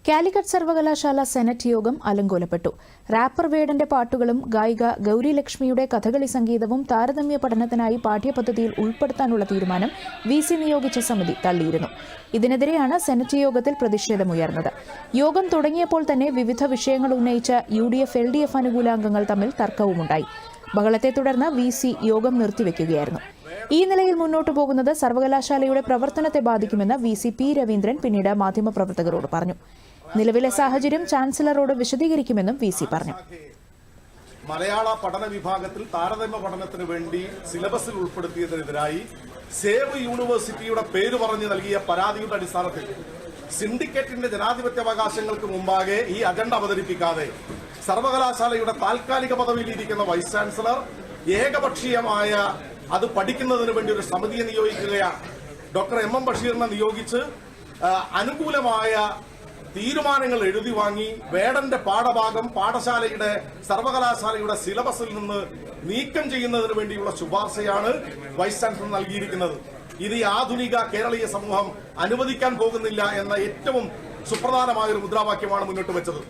കാലിക്കറ്റ് സർവകലാശാല സെനറ്റ് യോഗം അലങ്കോലപ്പെട്ടു. റാപ്പർ വേടന്റെ പാട്ടുകളും ഗായിക ഗൗരി ലക്ഷ്മിയുടെ കഥകളി സംഗീതവും താരതമ്യ പഠനത്തിനായി പാഠ്യപദ്ധതിയിൽ ഉൾപ്പെടുത്താനുള്ള തീരുമാനം വിസി നിയോഗിച്ച സമിതി തള്ളിയിരുന്നു. ഇതിനെതിരെയാണ് സെനറ്റ് യോഗത്തിൽ പ്രതിഷേധമുയർന്നത്. യോഗം തുടങ്ങിയപ്പോൾ തന്നെ വിവിധ വിഷയങ്ങൾ ഉന്നയിച്ച UDF LDF അനുകൂലാംഗങ്ങൾ തമ്മിൽ തർക്കവുമുണ്ടായി. ബഹളത്തെ തുടർന്ന് വിസി യോഗം നിർത്തിവെക്കുകയായിരുന്നു. ഈ നിലയിൽ മുന്നോട്ടു പോകുന്നത് സർവകലാശാലയുടെ പ്രവർത്തനത്തെ ബാധിക്കുമെന്ന് വിസി P. രവീന്ദ്രൻ പിന്നീട് മാധ്യമപ്രവർത്തകരോട് പറഞ്ഞു. നിലവിലെ സാഹചര്യം ചാൻസലറോട് വിശദീകരിക്കുമെന്നും വിസി പറഞ്ഞു. മലയാള പഠന വിഭാഗത്തിൽ താരതമ്യ പഠനത്തിന് വേണ്ടി സിലബസിൽ ഉൾപ്പെടുത്തിയതിനെതിരായി സേവ് യൂണിവേഴ്സിറ്റിയുടെ പേര് പറഞ്ഞു നൽകിയ പരാതിയുടെ അടിസ്ഥാനത്തിൽ സിൻഡിക്കേറ്റിന്റെ ജനാധിപത്യാവകാശങ്ങൾക്ക് മുമ്പാകെ ഈ അജണ്ട അവതരിപ്പിക്കാതെ സർവകലാശാലയുടെ താൽക്കാലിക പദവിയിലിരിക്കുന്ന വൈസ് ചാൻസലർ ഏകപക്ഷീയമായ അത് പഠിക്കുന്നതിന് വേണ്ടി ഒരു സമിതിയെ നിയോഗിക്കുകയാണ്. ഡോക്ടർ MM ബഷീറിനെ നിയോഗിച്ച് അനുകൂലമായ തീരുമാനങ്ങൾ എഴുതി വാങ്ങി വേടന്റെ പാഠഭാഗം പാഠശാലയുടെ സർവകലാശാലയുടെ സിലബസിൽ നിന്ന് നീക്കം ചെയ്യുന്നതിന് വേണ്ടിയുള്ള ശുപാർശയാണ് വൈസ് ചാൻസലർ നൽകിയിരിക്കുന്നത്. ഇത് ഈ ആധുനിക കേരളീയ സമൂഹം അനുവദിക്കാൻ പോകുന്നില്ല എന്ന ഏറ്റവും സുപ്രധാനമായ ഒരു മുദ്രാവാക്യമാണ് മുന്നോട്ട് വെച്ചത്.